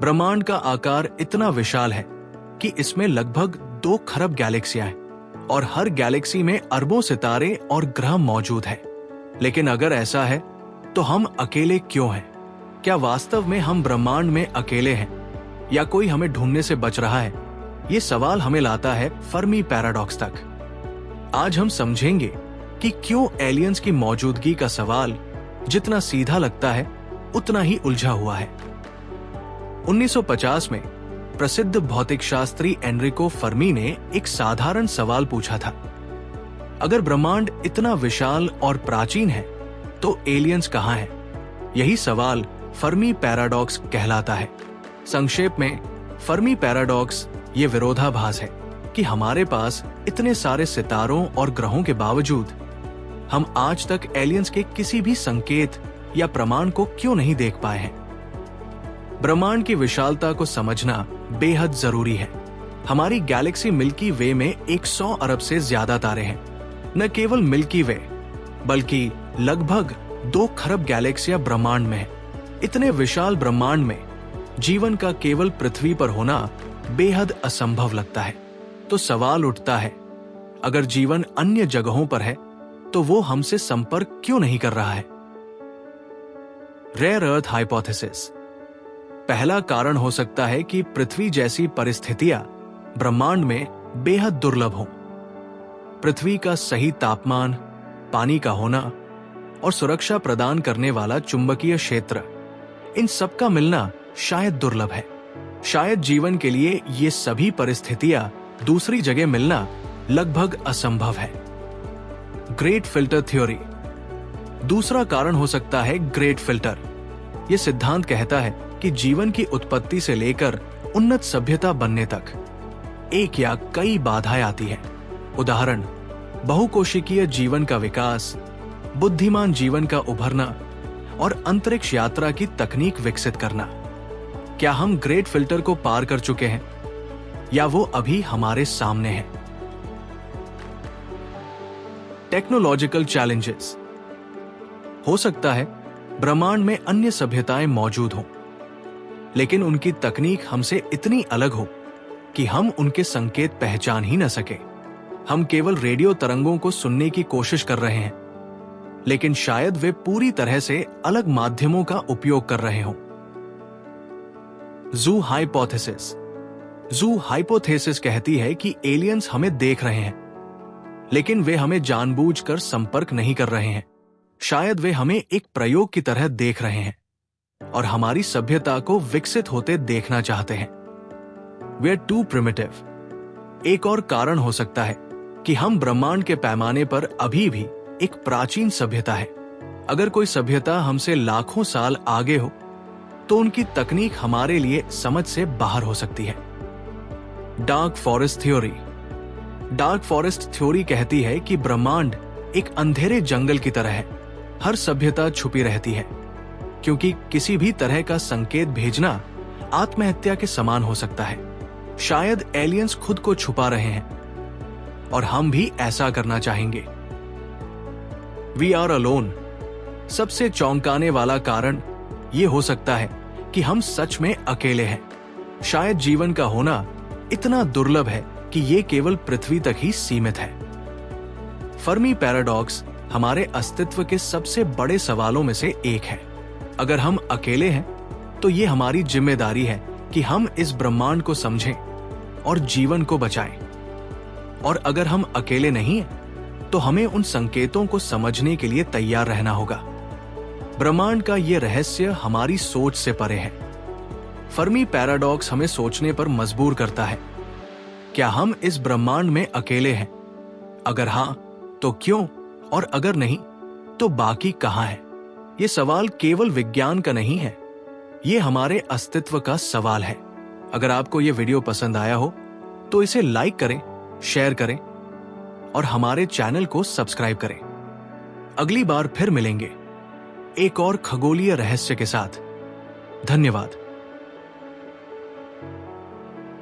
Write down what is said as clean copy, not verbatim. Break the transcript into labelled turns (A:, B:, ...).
A: ब्रह्मांड का आकार इतना विशाल है कि इसमें लगभग 2 खरब गैलेक्सियां हैं और हर गैलेक्सी में अरबों सितारे और ग्रह मौजूद हैं। लेकिन अगर ऐसा है तो हम अकेले क्यों हैं? क्या वास्तव में हम ब्रह्मांड में अकेले हैं या कोई हमें ढूंढने से बच रहा है? ये सवाल हमें लाता है फर्मी पैराडॉक्स तक। आज हम समझेंगे कि क्यों एलियंस की मौजूदगी का सवाल जितना सीधा लगता है उतना ही उलझा हुआ है। 1950 में प्रसिद्ध भौतिक शास्त्री एनरिको फर्मी ने एक साधारण सवाल पूछा था, अगर ब्रह्मांड इतना विशाल और प्राचीन है तो एलियंस कहां हैं? यही सवाल फर्मी पैराडॉक्स कहलाता है। संक्षेप में, फर्मी पैराडॉक्स ये विरोधाभास है कि हमारे पास इतने सारे सितारों और ग्रहों के बावजूद हम आज तक एलियंस के किसी भी संकेत या प्रमाण को क्यों नहीं देख पाए हैं। ब्रह्मांड की विशालता को समझना बेहद जरूरी है। हमारी गैलेक्सी मिल्की वे में 100 अरब से ज्यादा तारे हैं। न केवल मिल्की वे बल्कि लगभग 2 खरब गैलेक्सियां ब्रह्मांड में हैं। इतने विशाल ब्रह्मांड में जीवन का केवल पृथ्वी पर होना बेहद असंभव लगता है। तो सवाल उठता है, अगर जीवन अन्य जगहों पर है तो वो हमसे संपर्क क्यों नहीं कर रहा है? Rare earth hypothesis. पहला कारण हो सकता है कि पृथ्वी जैसी परिस्थितियां ब्रह्मांड में बेहद दुर्लभ हों। पृथ्वी का सही तापमान, पानी का होना और सुरक्षा प्रदान करने वाला चुंबकीय क्षेत्र, इन सब का मिलना शायद दुर्लभ है। शायद जीवन के लिए ये सभी परिस्थितियां दूसरी जगह मिलना लगभग असंभव है। Great filter theory. दूसरा कारण हो सकता है ग्रेट फिल्टर। यह सिद्धांत कहता है कि जीवन की उत्पत्ति से लेकर उन्नत सभ्यता बनने तक एक या कई बाधाएं आती हैं। उदाहरण, बहुकोशिकीय जीवन का विकास, बुद्धिमान जीवन का उभरना और अंतरिक्ष यात्रा की तकनीक विकसित करना। क्या हम ग्रेट फिल्टर को पार कर चुके हैं या वो अभी हमारे सामने है? Technological challenges. हो सकता है ब्रह्मांड में अन्य सभ्यताएं मौजूद हों, लेकिन उनकी तकनीक हमसे इतनी अलग हो कि हम उनके संकेत पहचान ही न सके। हम केवल रेडियो तरंगों को सुनने की कोशिश कर रहे हैं, लेकिन शायद वे पूरी तरह से अलग माध्यमों का उपयोग कर रहे हों। Zoo hypothesis. ज़ू हाइपोथेसिस कहती है कि एलियंस हमें देख रहे हैं, लेकिन वे हमें जानबूझकर संपर्क नहीं कर रहे हैं। शायद वे हमें एक प्रयोग की तरह देख रहे हैं और हमारी सभ्यता को विकसित होते देखना चाहते हैं। We are too primitive. एक और कारण हो सकता है कि हम ब्रह्मांड के पैमाने पर अभी भी एक प्राचीन सभ्यता है। अगर कोई सभ्यता हमसे लाखों साल आगे हो तो उनकी तकनीक हमारे लिए समझ से बाहर हो सकती है। Dark forest theory. Dark forest theory कहती है कि ब्रह्मांड एक अंधेरे जंगल की तरह है। हर सभ्यता छुपी रहती है, क्योंकि किसी भी तरह का संकेत भेजना आत्महत्या के समान हो सकता है। शायद एलियंस खुद को छुपा रहे हैं और हम भी ऐसा करना चाहेंगे। We are alone. सबसे चौंकाने वाला कारण यह हो सकता है कि हम सच में अकेले हैं। शायद जीवन का होना इतना दुर्लभ है कि ये केवल पृथ्वी तक ही सीमित है। फर्मी पैराडॉक्स हमारे अस्तित्व के सबसे बड़े सवालों में से एक है। अगर हम अकेले हैं तो ये हमारी जिम्मेदारी है कि हम इस ब्रह्मांड को समझें और जीवन को बचाएं। और अगर हम अकेले नहीं हैं तो हमें उन संकेतों को समझने के लिए तैयार रहना होगा। ब्रह्मांड का ये रहस्य हमारी सोच से परे है। फर्मी पैराडॉक्स हमें सोचने पर मजबूर करता है, क्या हम इस ब्रह्मांड में अकेले हैं? अगर हां तो क्यों, और अगर नहीं तो बाकी कहां है? ये सवाल केवल विज्ञान का नहीं है, ये हमारे अस्तित्व का सवाल है। अगर आपको ये वीडियो पसंद आया हो तो इसे लाइक करें, शेयर करें और हमारे चैनल को सब्सक्राइब करें। अगली बार फिर मिलेंगे एक और खगोलीय रहस्य के साथ। धन्यवाद।